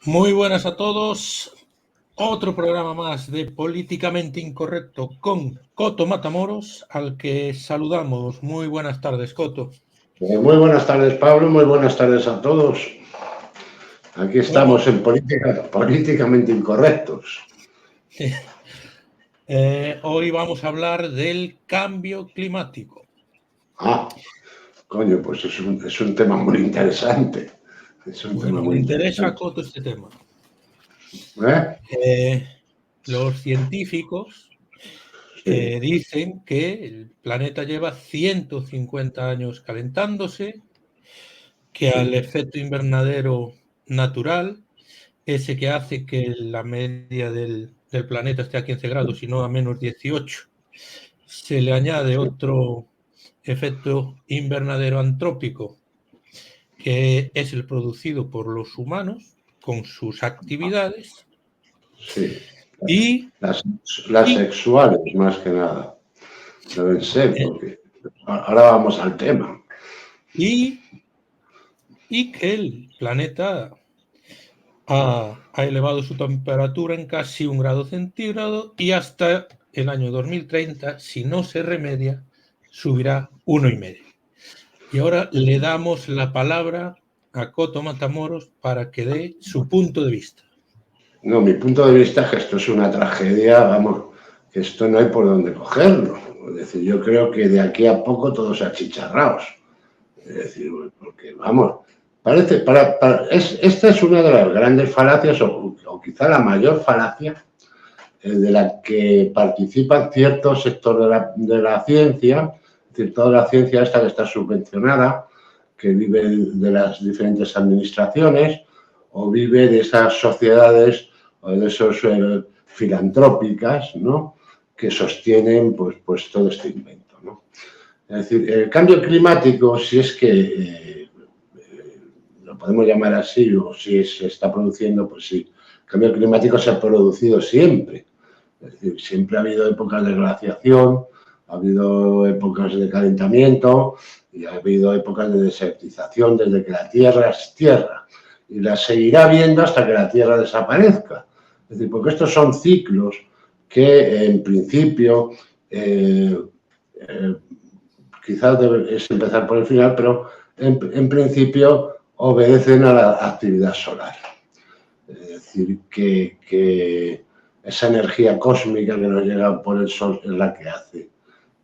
Muy buenas a todos. Otro programa más de Políticamente Incorrecto con Coto Matamoros, al que saludamos. Muy buenas tardes, Coto. Muy buenas tardes, Pablo. Muy buenas tardes a todos. Aquí estamos en Políticamente Incorrectos. Hoy vamos a hablar del cambio climático. Coño, pues es un tema muy interesante. Me interesa a Coto este tema. Los científicos dicen que el planeta lleva 150 años calentándose, que al efecto invernadero natural, ese que hace que la media del planeta esté a 15 grados y no a menos 18, se le añade otro efecto invernadero antrópico, que es el producido por los humanos con sus actividades. Sí. Y las sexuales, más que nada. Deben ser, porque ahora vamos al tema. Y que el planeta ha elevado su temperatura en casi 1 grado centígrado y hasta el año 2030, si no se remedia, subirá 1,5. Y ahora le damos la palabra a Coto Matamoros para que dé su punto de vista. No, mi punto de vista es que esto es una tragedia, vamos, que esto no hay por dónde cogerlo. Es decir, yo creo que de aquí a poco todos achicharrados. Es decir, porque, vamos, parece, esta es una de las grandes falacias, o quizá la mayor falacia, de la que participan ciertos sectores de la ciencia, es decir, toda la ciencia esta que está subvencionada, que vive de las diferentes administraciones, o vive de esas sociedades o de esos filantrópicas, ¿no?, que sostienen pues todo este invento, ¿no? Es decir, el cambio climático, si es que lo podemos llamar así, o si se está produciendo, pues sí, el cambio climático se ha producido siempre. Es decir, siempre ha habido épocas de glaciación, ha habido épocas de calentamiento y ha habido épocas de desertización desde que la Tierra es Tierra. Y la seguirá habiendo hasta que la Tierra desaparezca. Es decir, porque estos son ciclos que en principio, quizás es empezar por el final, pero en principio obedecen a la actividad solar. Es decir, que esa energía cósmica que nos llega por el Sol es la que hace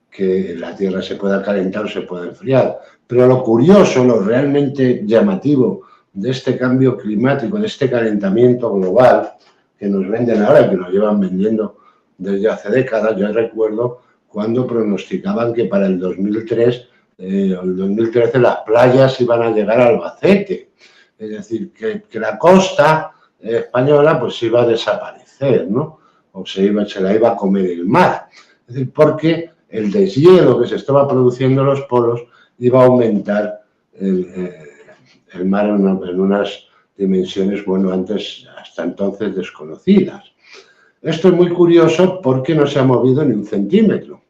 que la Tierra se pueda calentar o se pueda enfriar. Pero lo curioso, lo realmente llamativo de este cambio climático, de este calentamiento global que nos venden ahora y que nos llevan vendiendo desde hace décadas, yo recuerdo cuando pronosticaban que para el 2003 el 2013 las playas iban a llegar a Albacete. Es decir, que la costa española pues iba a desaparecer, ¿no? O se la iba a comer el mar. Es decir, porque el deshielo que se estaba produciendo en los polos iba a aumentar el mar en unas dimensiones, bueno, hasta entonces desconocidas. Esto es muy curioso porque no se ha movido ni un centímetro,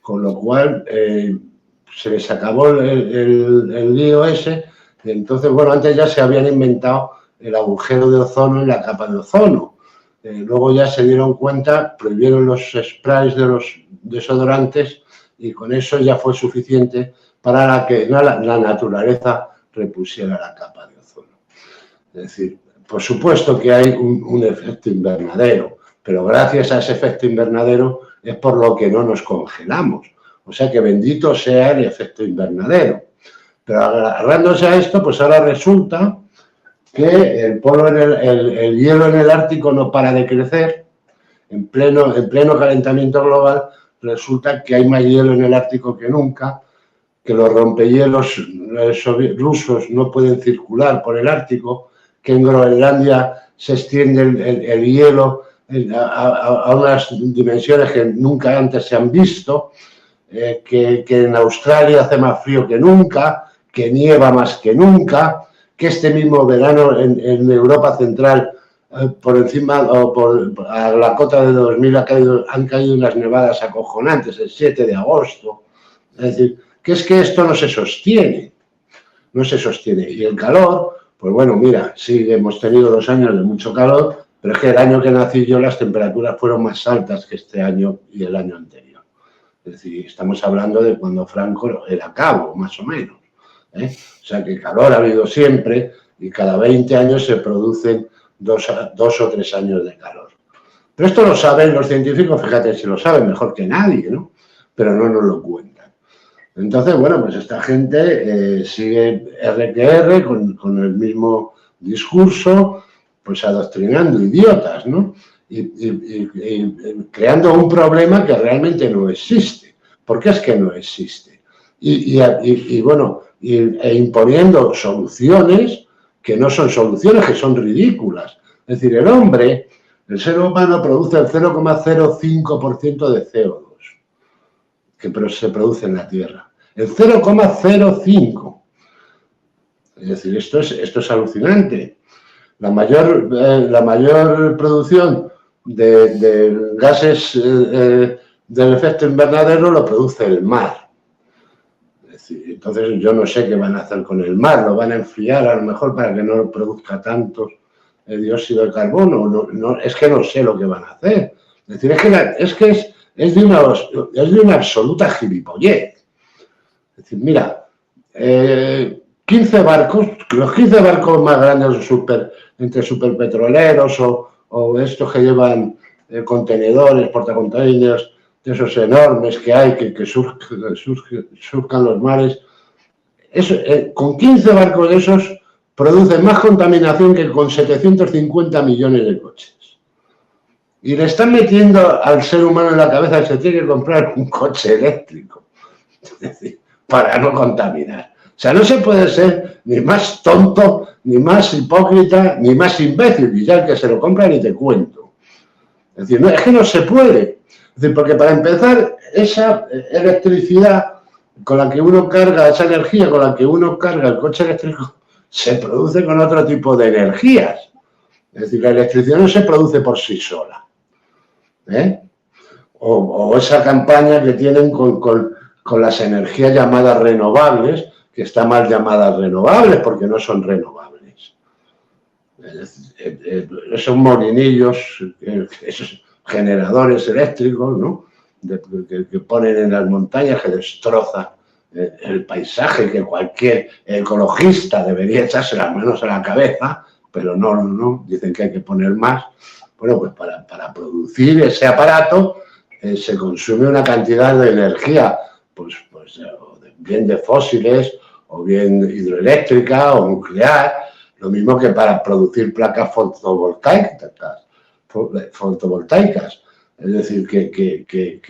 con lo cual se les acabó el lío ese. Entonces, bueno, antes ya se habían inventado el agujero de ozono y la capa de ozono. Luego ya se dieron cuenta, prohibieron los sprays de los desodorantes y con eso ya fue suficiente para que la naturaleza repusiera la capa de ozono. Es decir, por supuesto que hay un efecto invernadero, pero gracias a ese efecto invernadero es por lo que no nos congelamos. O sea que bendito sea el efecto invernadero. Pero agarrándose a esto, pues ahora resulta que el hielo en el Ártico no para de crecer. En pleno calentamiento global resulta que hay más hielo en el Ártico que nunca, que los rompehielos rusos no pueden circular por el Ártico, que en Groenlandia se extiende el hielo a unas dimensiones que nunca antes se han visto, que en Australia hace más frío que nunca, que nieva más que nunca, que este mismo verano en Europa Central, por encima a la cota de 2000 han caído unas nevadas acojonantes el 7 de agosto. Es decir, que esto no se sostiene. Y el calor, Pues bueno, mira, sí, hemos tenido 2 años de mucho calor, pero es que el año que nací yo las temperaturas fueron más altas que este año y el año anterior. Es decir, estamos hablando de cuando Franco era cabo, más o menos. O sea que calor ha habido siempre y cada 20 años se producen 2 o 3 años de calor. Pero esto lo saben los científicos, fíjate, si lo saben mejor que nadie, ¿no? Pero no nos lo cuentan. Entonces, bueno, pues esta gente sigue R que R con el mismo discurso, pues adoctrinando idiotas, ¿no? Y creando un problema que realmente no existe. ¿Por qué es que no existe? Bueno, e imponiendo soluciones que no son soluciones, que son ridículas. Es decir, el ser humano produce el 0,05% de CO2, que se produce en la Tierra. El 0,05. Es decir, esto es alucinante. La mayor producción de gases del efecto invernadero lo produce el mar. Es decir, entonces yo no sé qué van a hacer con el mar, lo van a enfriar a lo mejor para que no produzca tanto dióxido de carbono, es que no sé lo que van a hacer. Es decir, es de una absoluta gilipollez. Es decir, mira, 15 barcos, los 15 barcos más grandes entre superpetroleros o estos que llevan contenedores, portacontainers, de esos enormes que hay, que surcan los mares, con 15 barcos de esos producen más contaminación que con 750 millones de coches. Y le están metiendo al ser humano en la cabeza que se tiene que comprar un coche eléctrico, es decir, para no contaminar. O sea, no se puede ser ni más tonto, ni más hipócrita, ni más imbécil. Y ya el que se lo compra ni te cuento. Es decir, es que no se puede. Es decir, porque para empezar, esa electricidad con la que uno carga, esa energía con la que uno carga el coche eléctrico, se produce con otro tipo de energías. Es decir, la electricidad no se produce por sí sola. O esa campaña que tienen con las energías llamadas renovables, que está mal llamadas renovables porque no son renovables. Esos molinillos, esos generadores eléctricos, ¿no? que ponen en las montañas, que destrozan el paisaje, que cualquier ecologista debería echarse las manos a la cabeza, pero no, dicen que hay que poner más. Bueno, pues para producir ese aparato se consume una cantidad de energía, pues bien de fósiles, o bien hidroeléctrica o nuclear, lo mismo que para producir placas fotovoltaicas. Es decir, que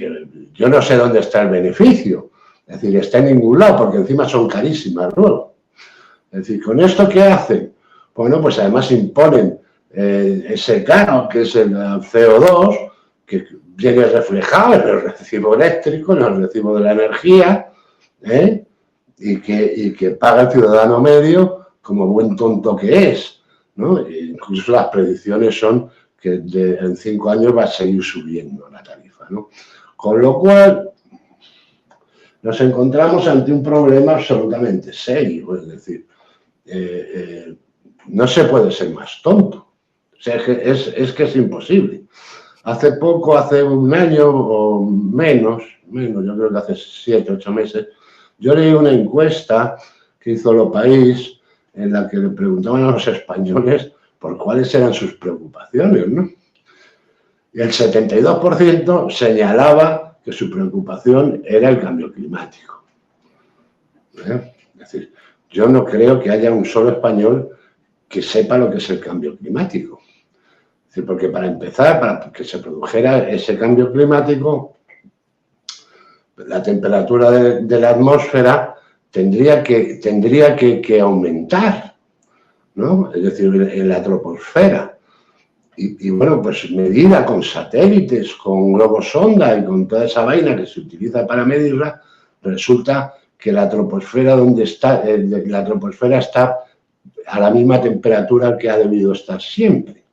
yo no sé dónde está el beneficio. Es decir, está en ningún lado, porque encima son carísimas luego. Es decir, ¿con esto qué hacen? Bueno, pues además imponen ese canon, que es el CO2, que viene reflejado en el recibo eléctrico, en el recibo de la energía, y que paga el ciudadano medio como buen tonto que es, ¿no? E incluso las predicciones son que en 5 años va a seguir subiendo la tarifa, ¿no? Con lo cual nos encontramos ante un problema absolutamente serio, es decir, no se puede ser más tonto. O sea, es que es imposible. Hace poco, hace un año o menos, yo creo que hace 7, 8 meses, yo leí una encuesta que hizo Lo País en la que le preguntaban a los españoles por cuáles eran sus preocupaciones, ¿no? Y el 72% señalaba que su preocupación era el cambio climático. Es decir, yo no creo que haya un solo español que sepa lo que es el cambio climático. Es decir, porque para empezar, para que se produjera ese cambio climático, la temperatura de la atmósfera tendría que aumentar, ¿no? Es decir, en la troposfera. Y bueno, pues medida con satélites, con globos sonda y con toda esa vaina que se utiliza para medirla, resulta que la troposfera está a la misma temperatura que ha debido estar siempre.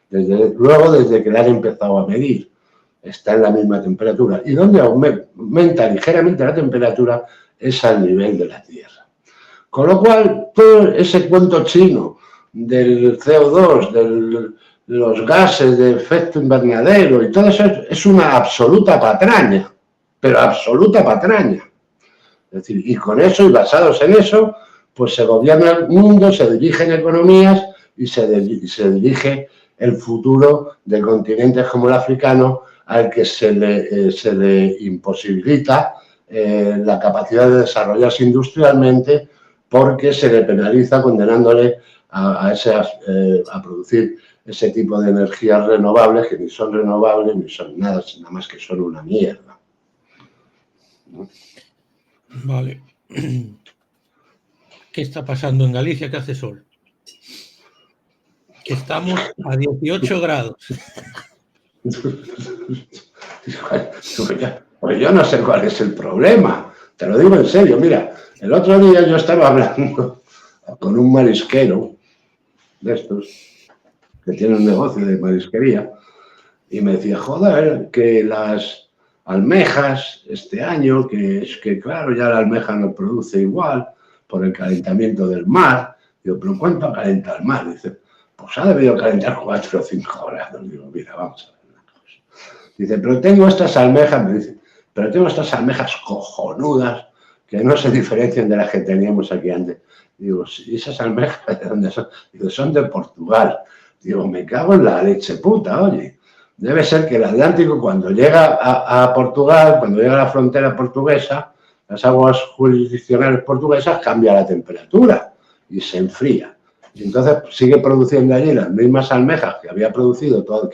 Desde que la han empezado a medir, está en la misma temperatura. Y donde aumenta ligeramente la temperatura es al nivel de la Tierra. Con lo cual, todo ese cuento chino del CO2, de los gases de efecto invernadero y todo eso es una absoluta patraña, pero absoluta patraña. Es decir, y con eso y basados en eso, pues se gobierna el mundo, se dirigen economías y se dirige el futuro de continentes como el africano, al que se le imposibilita la capacidad de desarrollarse industrialmente, porque se le penaliza condenándole a producir ese tipo de energías renovables, que ni son renovables ni son nada más que son una mierda. Vale. ¿Qué está pasando en Galicia? ¿Qué hace sol? Que estamos a 18 grados. Pues yo no sé cuál es el problema, te lo digo en serio. Mira, el otro día yo estaba hablando con un marisquero de estos, que tiene un negocio de marisquería, y me decía, joder, que las almejas este año, que es que claro, ya la almeja no produce igual por el calentamiento del mar. Digo, ¿pero cuánto calenta el mar? Dice, pues ha debido calentar 4 o 5 grados. Digo, mira, vamos a ver una cosa. Dice, pero tengo estas almejas, me dice, pero tengo estas almejas cojonudas que no se diferencian de las que teníamos aquí antes. Digo, ¿y esas almejas de dónde son? Digo, son de Portugal. Digo, me cago en la leche puta, oye. Debe ser que el Atlántico, cuando llega a Portugal, cuando llega a la frontera portuguesa, las aguas jurisdiccionales portuguesas, cambia la temperatura y se enfría. Y entonces sigue produciendo allí las mismas almejas que ha producido toda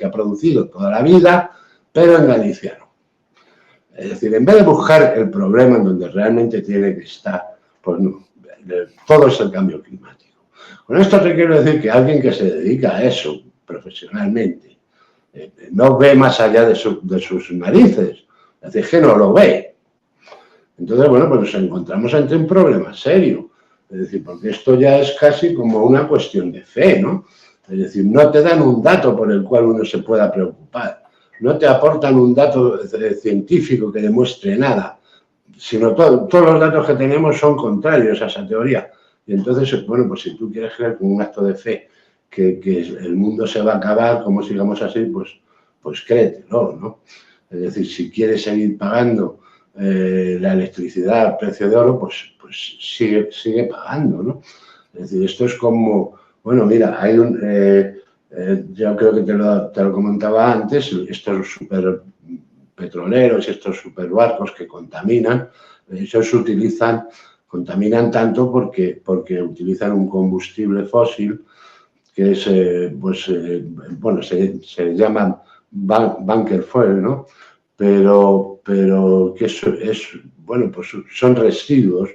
la vida, pero en Galicia no. Es decir, en vez de buscar el problema en donde realmente tiene que estar, pues no, todo es el cambio climático. Con esto te quiero decir que alguien que se dedica a eso profesionalmente no ve más allá de sus narices, es decir, que no lo ve. Entonces, bueno, pues nos encontramos ante un problema serio, es decir, porque esto ya es casi como una cuestión de fe, ¿no? Es decir, no te dan un dato por el cual uno se pueda preocupar, no te aportan un dato científico que demuestre nada, sino todos los datos que tenemos son contrarios a esa teoría. Y entonces, bueno, pues si tú quieres creer con un acto de fe que el mundo se va a acabar, como sigamos así, pues créetelo, ¿no? Es decir, si quieres seguir pagando la electricidad al precio de oro, pues sigue pagando, ¿no? Es decir, esto es como, bueno, mira, hay yo creo que te lo comentaba antes, estos super petroleros y estos superbarcos que contaminan, ellos contaminan tanto porque utilizan un combustible fósil que es, bueno, se llaman bunker fuel, ¿no? Pero que bueno, pues son residuos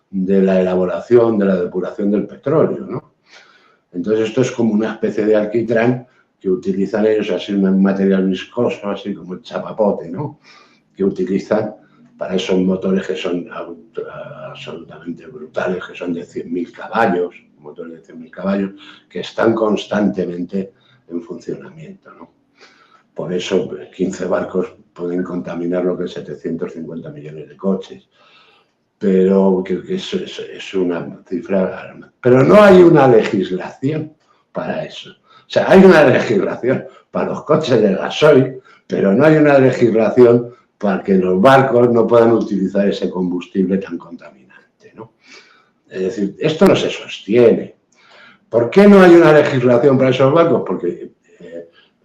de la elaboración, de la depuración del petróleo, ¿no? Entonces esto es como una especie de alquitrán que utilizan ellos, así un material viscoso, así como el chapapote, ¿no? Que utilizan para esos motores que son absolutamente brutales, que son de 100.000 caballos, motores de 100.000 caballos, que están constantemente en funcionamiento, ¿no? Por eso 15 barcos pueden contaminar lo que es 750 millones de coches. Pero que eso es una cifra. Pero no hay una legislación para eso. O sea, hay una legislación para los coches de gasoil, pero no hay una legislación para que los barcos no puedan utilizar ese combustible tan contaminante, ¿no? Es decir, esto no se sostiene. ¿Por qué no hay una legislación para esos barcos? Porque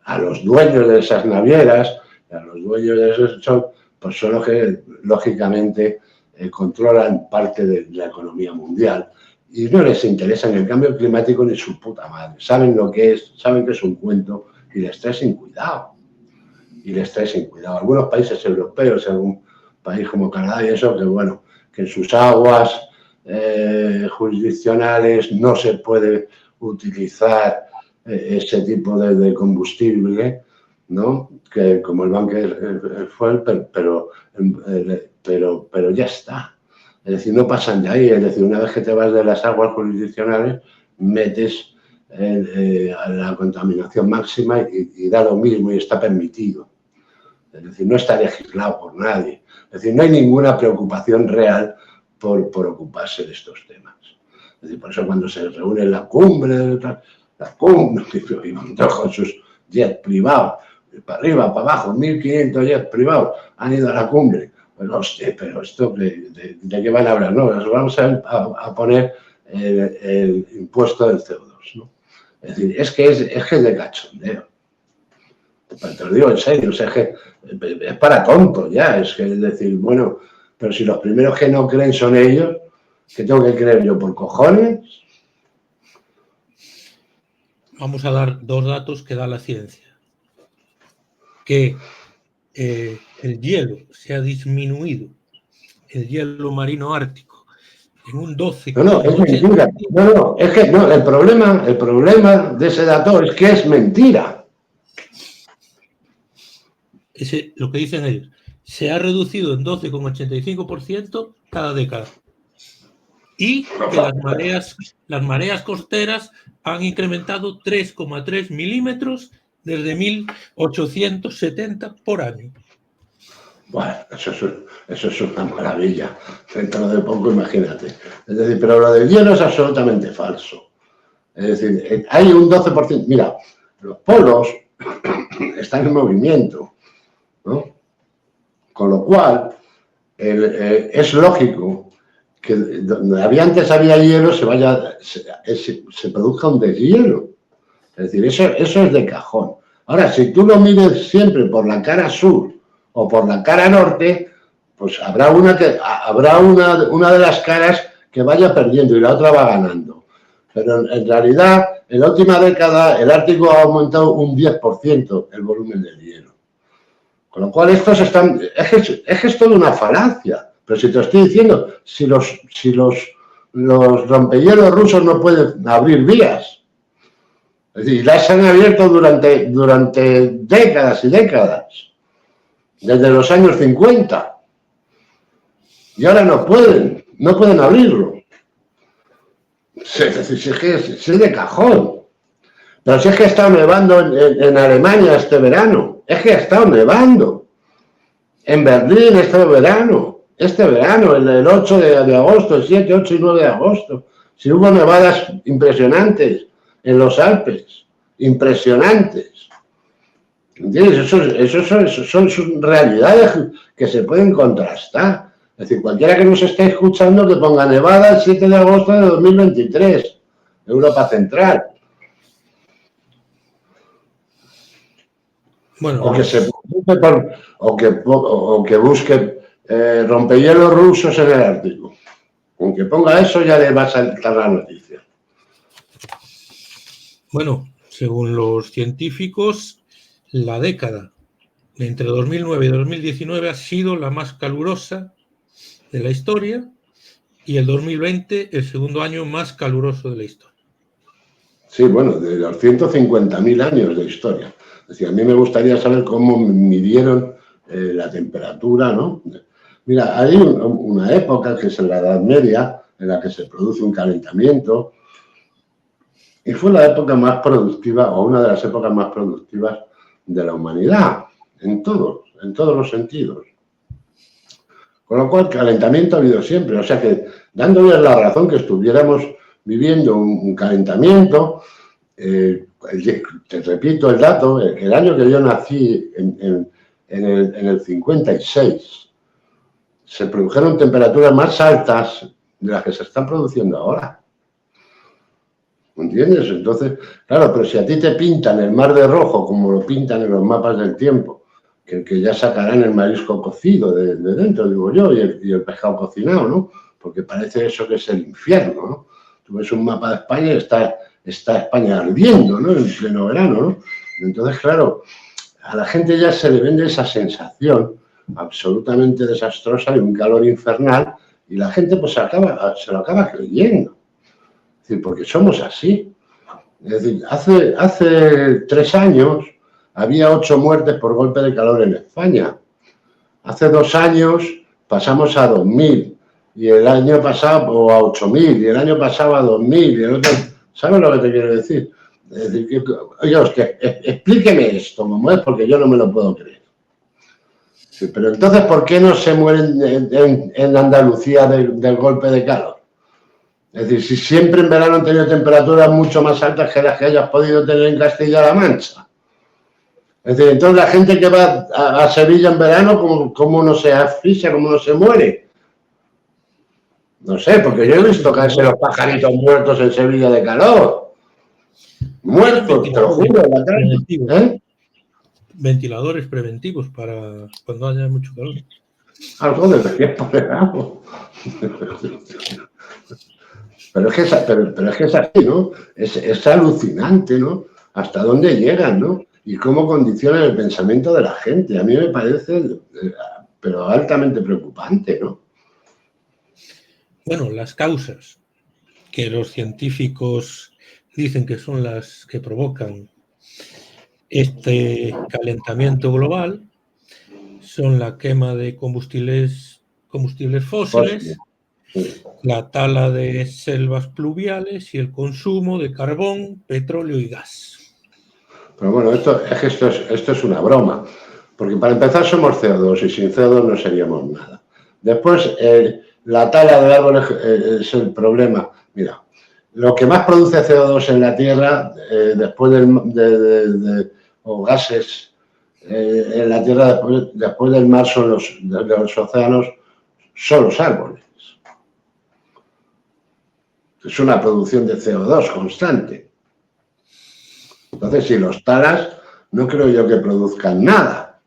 a los dueños de esas navieras, a los dueños de esos, pues son los que, lógicamente, controlan parte de la economía mundial y no les interesa ni el cambio climático ni su puta madre. Saben lo que es, saben que es un cuento y les trae sin cuidado. Algunos países europeos, algún país como Canadá y eso, que bueno, que en sus aguas jurisdiccionales no se puede utilizar ese tipo de combustible, ¿no? Que como el bunker fuel, pero ya está. Es decir, no pasan de ahí. Es decir, una vez que te vas de las aguas jurisdiccionales, metes a la contaminación máxima y da lo mismo y está permitido. Es decir, no está legislado por nadie. Es decir, no hay ninguna preocupación real por ocuparse de estos temas. Es decir, por eso cuando se reúne la cumbre, y con sus jets privados, para arriba, para abajo, 1.500 jets privados han ido a la cumbre. Pues hostia, pero esto, ¿de qué van a hablar? No, nos vamos a poner el impuesto del CO2, ¿no? Es decir, es que es de cachondeo. Te lo digo en serio, o sea, es para tonto ya, es decir, bueno, pero si los primeros que no creen son ellos, ¿qué tengo que creer yo por cojones? Vamos a dar 2 datos que da la ciencia. Que el hielo se ha disminuido, el hielo marino ártico, en un 12. No, es mentira. No, es que no, el problema de ese dato es que es mentira. Lo que dicen ellos, se ha reducido en 12,85% cada década. Y que las mareas costeras han incrementado 3,3 milímetros desde 1870 por año. Bueno, eso es una maravilla. Dentro de poco, imagínate. Es decir, pero lo del hielo es absolutamente falso. Es decir, hay un 12%. Mira, los polos están en movimiento, ¿no? Con lo cual, es lógico que donde antes había hielo se produzca un deshielo. Es decir, eso es de cajón. Ahora, si tú lo mides siempre por la cara sur o por la cara norte, pues habrá una de las caras que vaya perdiendo y la otra va ganando. Pero en realidad, en la última década, el Ártico ha aumentado un 10% el volumen del hielo. Con lo cual, estos están... Es que es toda una falacia. Pero si te estoy diciendo, si los rompehielos rusos no pueden abrir vías, es decir, las han abierto durante décadas y décadas, desde los años 50, y ahora no pueden abrirlo. Es de cajón. Pero si es que ha estado nevando en Alemania este verano, es que ha estado nevando en Berlín este verano, el 8 de agosto, el 7, 8 y 9 de agosto. Si hubo nevadas impresionantes en los Alpes, impresionantes. ¿Entiendes? Eso son realidades que se pueden contrastar. Es decir, cualquiera que nos esté escuchando que ponga nevada el 7 de agosto de 2023, Europa Central. Bueno, o que busque rompehielos rusos en el Ártico. Aunque ponga eso ya le va a saltar la noticia. Bueno, según los científicos, la década de entre 2009 y 2019 ha sido la más calurosa de la historia y el 2020 el segundo año más caluroso de la historia. Sí, bueno, de los 150.000 años de historia. Es decir, a mí me gustaría saber cómo midieron la temperatura, ¿no? Mira, hay una época que es en la Edad Media en la que se produce un calentamiento y fue la época más productiva o una de las épocas más productivas de la humanidad, en todos los sentidos. Con lo cual, calentamiento ha habido siempre. O sea que, dándoles la razón que estuviéramos viviendo un calentamiento, te repito el dato, el año que yo nací, en el 56, se produjeron temperaturas más altas de las que se están produciendo ahora. ¿Me entiendes? Entonces, claro, pero si a ti te pintan el mar de rojo, como lo pintan en los mapas del tiempo, que ya sacarán el marisco cocido de dentro, digo yo, y el pescado cocinado, ¿no? Porque parece eso que es el infierno, ¿no? Tú ves un mapa de España y está España ardiendo, ¿no? En pleno verano, ¿no? Entonces, claro, a la gente ya se le vende esa sensación absolutamente desastrosa de un calor infernal y la gente pues se lo acaba creyendo. Es decir, porque somos así. Es decir, hace 3 años había 8 muertes por golpe de calor en España. Hace 2 años pasamos a 2.000 y el año pasado o a 8.000 y el año pasado a 2.000 y el otro... ¿Sabes lo que te quiero decir? Es decir, oye, explíqueme esto, mamá, porque yo no me lo puedo creer. Sí, pero entonces, ¿por qué no se mueren en Andalucía del golpe de calor? Es decir, si siempre en verano han tenido temperaturas mucho más altas que las que hayas podido tener en Castilla-La Mancha. Es decir, entonces la gente que va a Sevilla en verano, ¿cómo no se asfixia, cómo no se muere? No sé, porque yo he visto caerse los pajaritos muertos en Sevilla de calor. Muertos, te lo juro. Ventiladores preventivos para cuando haya mucho calor. Algo debería poner algo. Pero es que es así, ¿no? Es alucinante, ¿no? Hasta dónde llegan, ¿no? Y cómo condicionan el pensamiento de la gente. A mí me parece, pero altamente preocupante, ¿no? Bueno, las causas que los científicos dicen que son las que provocan este calentamiento global son la quema de combustibles fósiles, la tala de selvas pluviales y el consumo de carbón, petróleo y gas. Pero bueno, esto es una broma, porque para empezar somos CO2 y sin CO2 no seríamos nada. Después, la tala de árboles es el problema. Mira, lo que más produce CO2 en la Tierra, después o gases en la Tierra, después del mar, son los océanos, son los árboles. Es una producción de CO2 constante. Entonces, si los talas, no creo yo que produzcan nada,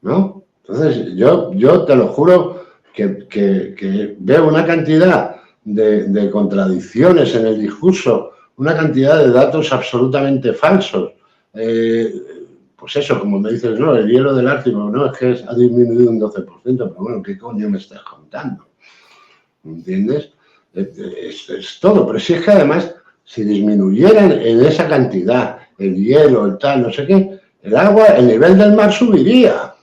¿no? Entonces, yo te lo juro que veo una cantidad de contradicciones en el discurso, una cantidad de datos absolutamente falsos. Pues eso, como me dices, no, el hielo del Ártico, no, es que ha disminuido un 12%, pero bueno, ¿qué coño me estás contando? ¿Entiendes? Es todo, pero si es que además, si disminuyeran en esa cantidad el hielo, el tal, no sé qué, el agua, el nivel del mar subiría.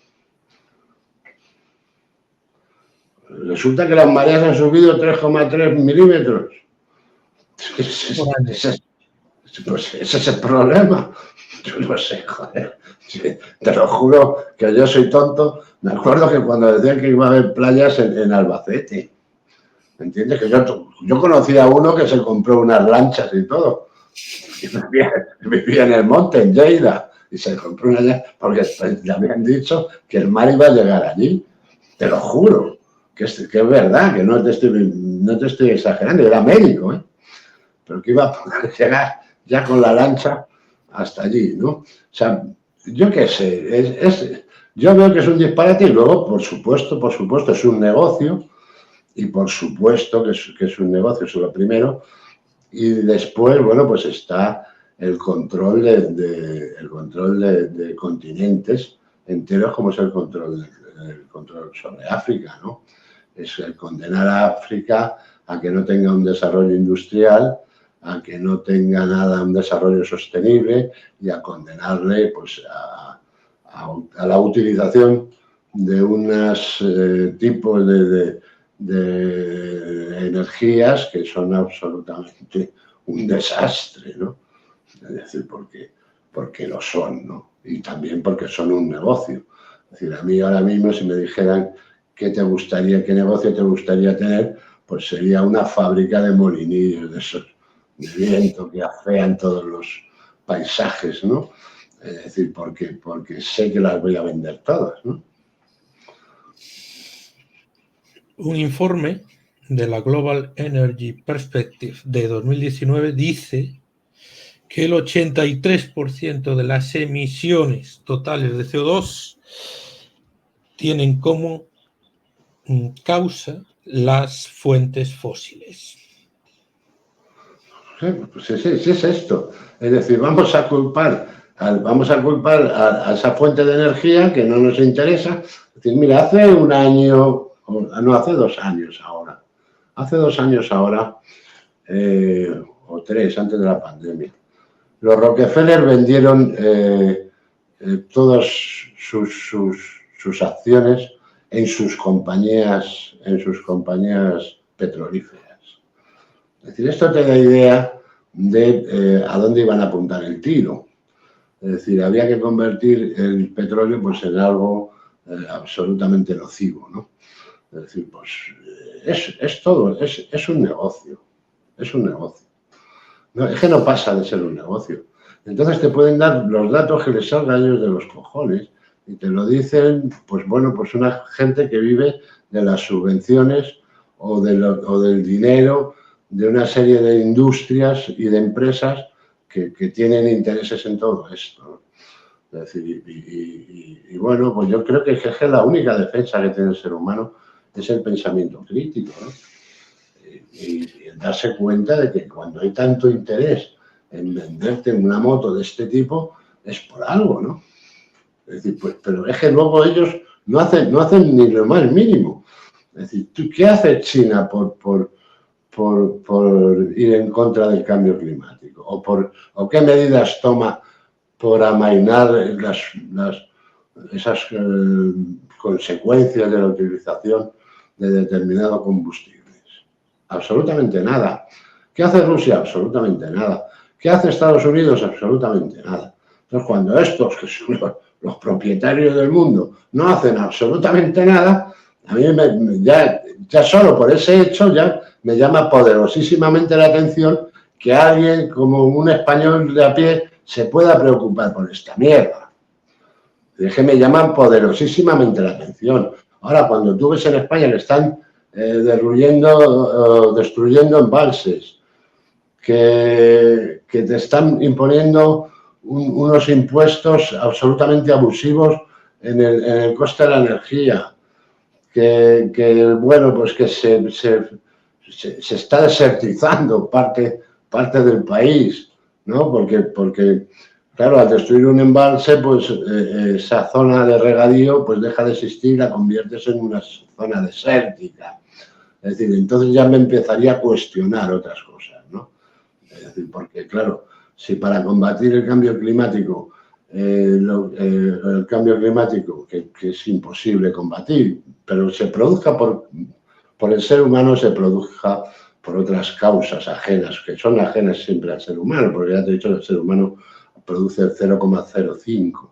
Resulta que las mareas han subido 3,3 milímetros. Pues ese es el problema. Yo no sé, joder. Te lo juro que yo soy tonto. Me acuerdo que cuando decían que iba a haber playas en Albacete, ¿me entiendes? Que yo conocía a uno que se compró unas lanchas y todo. Y vivía en el monte, en Lleida, y se compró una lancha porque le habían dicho que el mar iba a llegar allí. Te lo juro, que es verdad, que no te estoy exagerando, era médico, ¿eh? Pero que iba a poder llegar ya con la lancha hasta allí, ¿no? O sea, yo qué sé, yo veo que es un disparate y luego, por supuesto, es un negocio. Y por supuesto que es un negocio, eso es lo primero. Y después, bueno, pues está el control de continentes enteros, como es el control sobre África, ¿no? Es el condenar a África a que no tenga un desarrollo industrial, a que no tenga nada, un desarrollo sostenible, y a condenarle pues a la utilización de unos tipos de energías que son absolutamente un desastre, ¿no? Es decir, porque lo son, ¿no? Y también porque son un negocio. Es decir, a mí ahora mismo, si me dijeran qué negocio te gustaría tener, pues sería una fábrica de molinillos de esos de viento que afean todos los paisajes, ¿no? Es decir, porque sé que las voy a vender todas, ¿no? Un informe de la Global Energy Perspective de 2019 dice que el 83% de las emisiones totales de CO2 tienen como causa las fuentes fósiles. Pues sí, es esto. Es decir, vamos a culpar a esa fuente de energía que no nos interesa. Es decir, mira, hace 1 año, no, hace 2 años ahora. Hace 2 años ahora, o 3, antes de la pandemia. Los Rockefeller vendieron todas sus acciones en sus compañías petrolíferas. Es decir, esto te da idea de a dónde iban a apuntar el tiro. Es decir, había que convertir el petróleo pues, en algo absolutamente nocivo, ¿no? Es decir, pues es todo, es un negocio. es un negocio. No, es que no pasa de ser un negocio. Entonces te pueden dar los datos que les salga a ellos de los cojones y te lo dicen, pues bueno, pues una gente que vive de las subvenciones o del dinero de una serie de industrias y de empresas que tienen intereses en todo esto, ¿no? Es decir, y bueno, pues yo creo que es la única defensa que tiene el ser humano es el pensamiento crítico, ¿no? Y el darse cuenta de que cuando hay tanto interés en venderte una moto de este tipo, es por algo, ¿no? Es decir, pues, pero es que luego ellos no hacen ni lo más mínimo. Es decir, ¿qué hace China por ir en contra del cambio climático? ¿O qué medidas toma por amainar esas consecuencias de la utilización de determinados combustibles? Absolutamente nada. ¿Qué hace Rusia? Absolutamente nada. ¿Qué hace Estados Unidos? Absolutamente nada. Entonces, cuando estos, que son los propietarios del mundo, no hacen absolutamente nada, a mí ya solo por ese hecho ya me llama poderosísimamente la atención que alguien como un español de a pie se pueda preocupar por esta mierda. Es que me llaman poderosísimamente la atención. Ahora, cuando tú ves en España que están destruyendo embalses, que te están imponiendo unos impuestos absolutamente abusivos en el coste de la energía, que bueno, pues que se está desertizando parte del país, ¿no? Porque claro, al destruir un embalse, pues esa zona de regadío pues deja de existir, la conviertes en una zona desértica. Es decir, entonces ya me empezaría a cuestionar otras cosas, ¿no? Es decir, porque claro, si para combatir el cambio climático, que es imposible combatir, pero se produzca por el ser humano, se produzca por otras causas ajenas, que son ajenas siempre al ser humano, porque ya te he dicho que el ser humano produce el 0,05,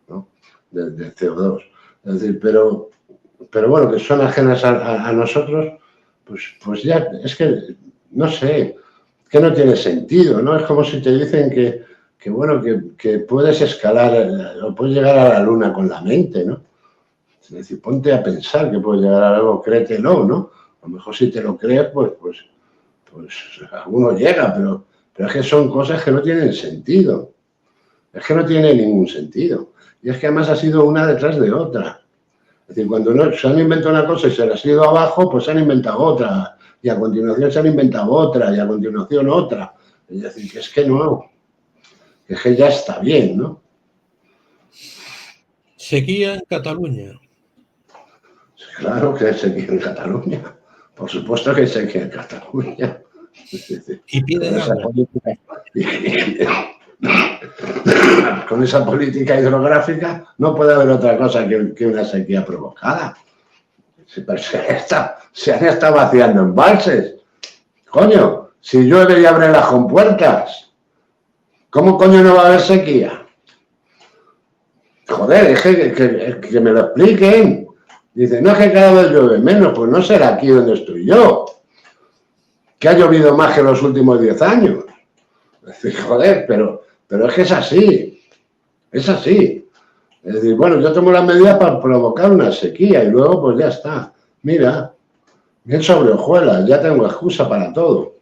¿no? de CO2. Es decir, pero bueno, que son ajenas a nosotros, pues ya, es que, no sé, que no tiene sentido, ¿no? Es como si te dicen que bueno, que puedes escalar o puedes llegar a la luna con la mente, ¿no? Es decir, ponte a pensar que puedes llegar a algo, créetelo, ¿no? A lo mejor si te lo crees, pues alguno llega, pero es que son cosas que no tienen sentido. Es que no tiene ningún sentido. Y es que además ha sido una detrás de otra. Es decir, cuando se han inventado una cosa y se les ha ido abajo, pues se han inventado otra. Y a continuación se han inventado otra, y a continuación otra. Es decir, que es que no, que es que ya está bien, ¿no? Sequía en Cataluña. Claro que hay sequía en Cataluña. Por supuesto que hay sequía en Cataluña. Y piden agua. Con esa política hidrográfica no puede haber otra cosa que una sequía provocada. Se han estado vaciando embalses. Coño, si llueve y abre las compuertas, ¿cómo coño no va a haber sequía? Joder, es que me lo expliquen. Dicen, no es que cada vez llueve menos, pues no será aquí donde estoy yo, que ha llovido más que los últimos 10 años. Joder, pero es que es así. Es así. Es decir, bueno, yo tomo las medidas para provocar una sequía y luego pues ya está. Mira, bien sobre hojuelas, ya tengo excusa para todo.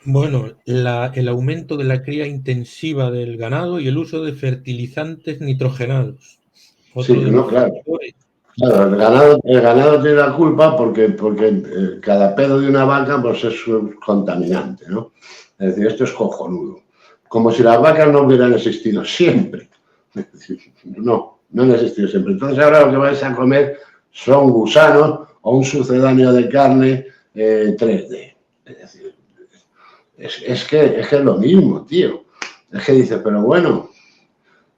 Bueno, el aumento de la cría intensiva del ganado y el uso de fertilizantes nitrogenados. Sí, no, claro. Claro, el ganado tiene la culpa porque cada pedo de una vaca pues es un contaminante, ¿no? Es decir, esto es cojonudo. Como si las vacas no hubieran existido siempre. Es decir, no han existido siempre. Entonces ahora lo que vais a comer son gusanos o un sucedáneo de carne 3D. Es decir, es que es lo mismo, tío. Es que dices, pero bueno,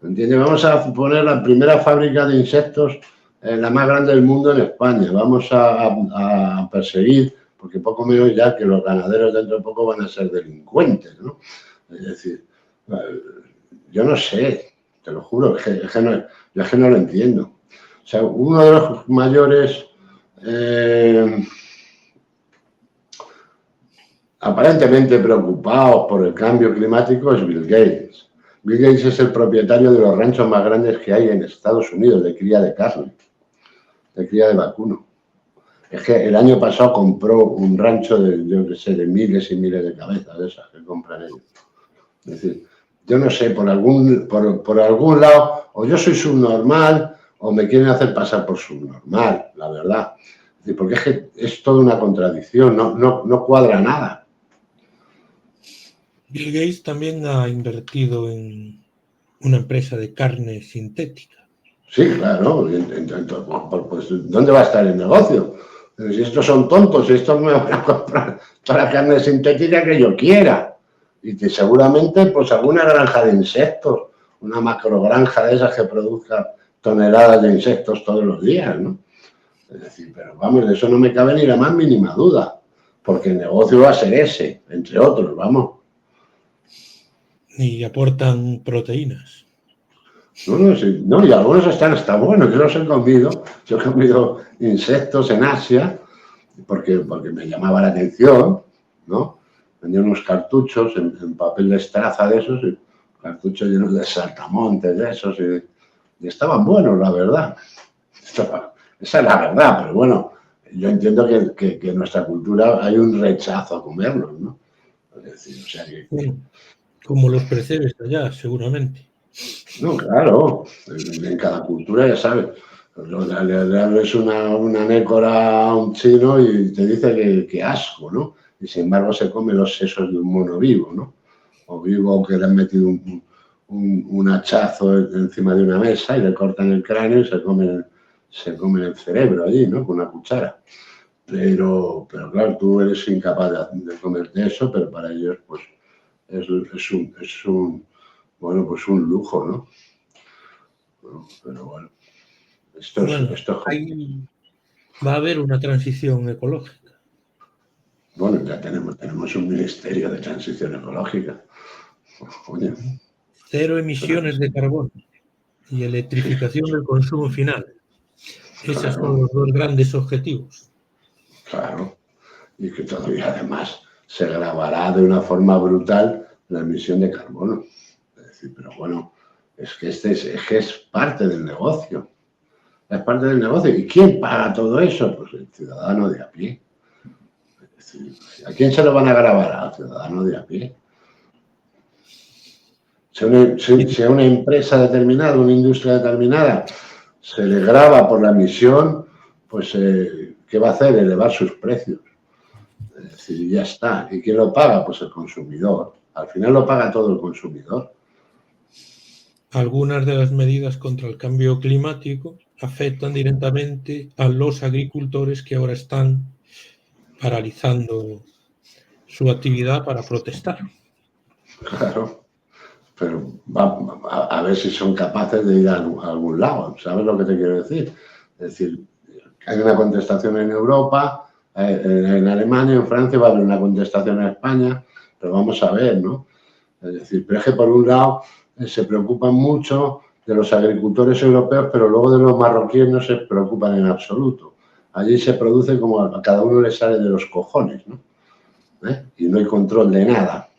¿entiendes? Vamos a poner la primera fábrica de insectos, la más grande del mundo en España. Vamos a perseguir, porque poco menos ya que los ganaderos dentro de poco van a ser delincuentes, ¿no? Es decir, yo no sé, te lo juro, yo es que no lo entiendo. O sea, uno de los mayores aparentemente preocupados por el cambio climático es Bill Gates. Bill Gates es el propietario de los ranchos más grandes que hay en Estados Unidos de cría de carne, de cría de vacuno. Es que el año pasado compró un rancho de, yo qué sé, de miles y miles de cabezas de esas que compran ellos. Es decir, yo no sé, por algún lado, o yo soy subnormal o me quieren hacer pasar por subnormal, la verdad. Es decir, porque es que es toda una contradicción, no cuadra nada. Bill Gates también ha invertido en una empresa de carne sintética. Sí, claro. Pues, ¿dónde va a estar el negocio? Si estos son tontos, si estos me van a comprar toda la carne sintética que yo quiera. Y que seguramente, pues alguna granja de insectos, una macrogranja de esas que produzca toneladas de insectos todos los días, ¿no? Es decir, pero vamos, de eso no me cabe ni la más mínima duda, porque el negocio va a ser ese, entre otros, vamos. Y aportan proteínas. No, y algunos están hasta buenos, yo los he comido, yo he comido insectos en Asia, porque me llamaba la atención, ¿no? Vendían unos cartuchos en papel de estraza de esos, y cartuchos llenos de saltamontes de esos, y estaban buenos, la verdad. Esa es la verdad, pero bueno, yo entiendo que en nuestra cultura hay un rechazo a comerlos, ¿no? Es decir, o sea que... Bueno, como los percebes allá, seguramente. No, claro, en cada cultura ya sabes. Le abres una nécora a un chino y te dice que asco, ¿no? Y sin embargo se come los sesos de un mono vivo, ¿no? O vivo que le han metido un hachazo encima de una mesa y le cortan el cráneo y se comen el cerebro allí, ¿no? Con una cuchara. Pero claro, tú eres incapaz de comerte eso, pero para ellos, pues, bueno, pues un lujo, ¿no? Pero bueno, esto va a haber una transición ecológica. Bueno, ya tenemos un ministerio de transición ecológica. Coño. 0 emisiones de carbono y electrificación del consumo final. Esos son los dos grandes objetivos. Claro, y que todavía además se grabará de una forma brutal la emisión de carbono. Es decir, pero bueno, es que es parte del negocio. Es parte del negocio. ¿Y quién paga todo eso? Pues el ciudadano de a pie. Es decir, ¿a quién se lo van a grabar? Al ciudadano de a pie. Si a una empresa determinada, una industria determinada, se le grava por la emisión, pues ¿qué va a hacer? Elevar sus precios. Es decir, ya está. ¿Y quién lo paga? Pues el consumidor. Al final lo paga todo el consumidor. Algunas de las medidas contra el cambio climático afectan directamente a los agricultores que ahora están paralizando su actividad para protestar. Claro, pero a ver si son capaces de ir a algún lado. ¿Sabes lo que te quiero decir? Es decir, hay una contestación en Europa, en Alemania, en Francia, va a haber una contestación en España, pero vamos a ver, ¿no? Es decir, pero es que por un lado se preocupan mucho de los agricultores europeos, pero luego de los marroquíes no se preocupan en absoluto. Allí se produce como a cada uno le sale de los cojones, ¿no? Y no hay control de nada.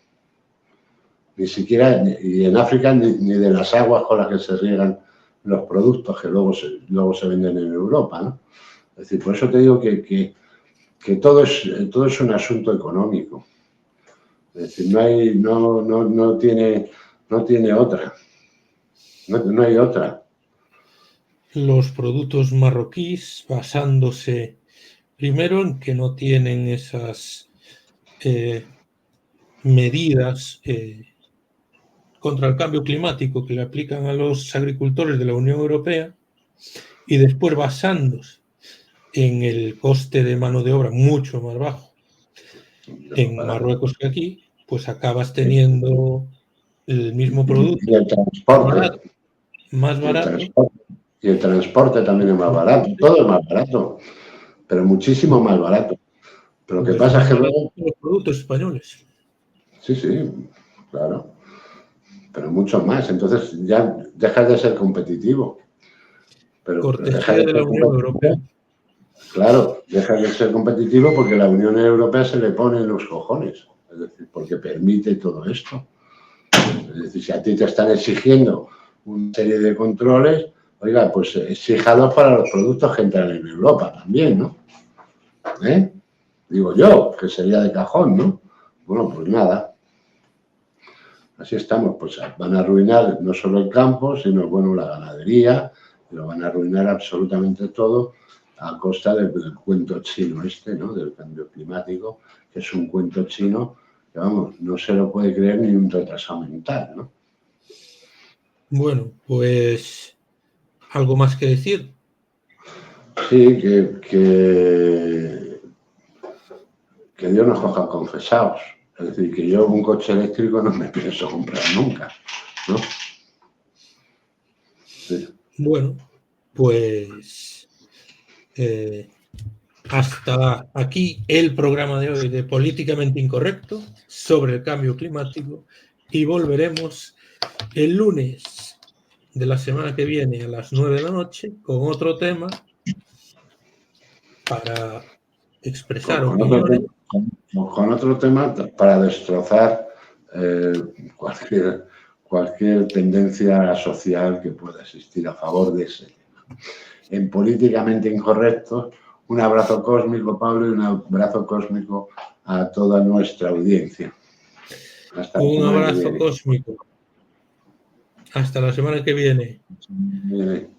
Ni siquiera, y en África, ni de las aguas con las que se riegan los productos que luego se venden en Europa, ¿no? Es decir, por eso te digo que todo es un asunto económico. Es decir, no tiene otra. No hay otra. Los productos marroquíes, basándose primero en que no tienen esas medidas contra el cambio climático que le aplican a los agricultores de la Unión Europea, y después basándose en el coste de mano de obra mucho más bajo en Marruecos que aquí, pues acabas teniendo el mismo producto. Y el transporte. Más barato. Y el transporte también es más barato. Todo es más barato, pero muchísimo más barato. Pero lo que pasa es que luego... Los productos españoles. Sí, claro. Pero mucho más. Entonces ya dejas de ser competitivo. Pero cortesía de la Unión Europea. Claro, deja de ser competitivo porque la Unión Europea se le pone en los cojones, es decir, porque permite todo esto. Es decir, si a ti te están exigiendo una serie de controles, oiga, pues exíjalos para los productos que entran en Europa también, ¿no? Digo yo, que sería de cajón, ¿no? Bueno, pues nada. Así estamos, pues van a arruinar no solo el campo, sino, bueno, la ganadería, lo van a arruinar absolutamente todo a costa del cuento chino este, ¿no? Del cambio climático, que es un cuento chino que, vamos, no se lo puede creer ni un retrasado mental, ¿no? Bueno, pues algo más que decir. Sí, que Dios nos coja confesados. Es decir, que yo un coche eléctrico no me pienso comprar nunca, ¿no? Sí. Bueno, pues hasta aquí el programa de hoy de Políticamente Incorrecto sobre el cambio climático y volveremos el lunes de la semana que viene a las 9 de la noche con otro tema para expresar opiniones. Con otro tema para destrozar cualquier tendencia social que pueda existir a favor de ese tema. En Políticamente Incorrecto, un abrazo cósmico, Pablo, y un abrazo cósmico a toda nuestra audiencia. Hasta un abrazo cósmico. Hasta la semana que viene. Bien.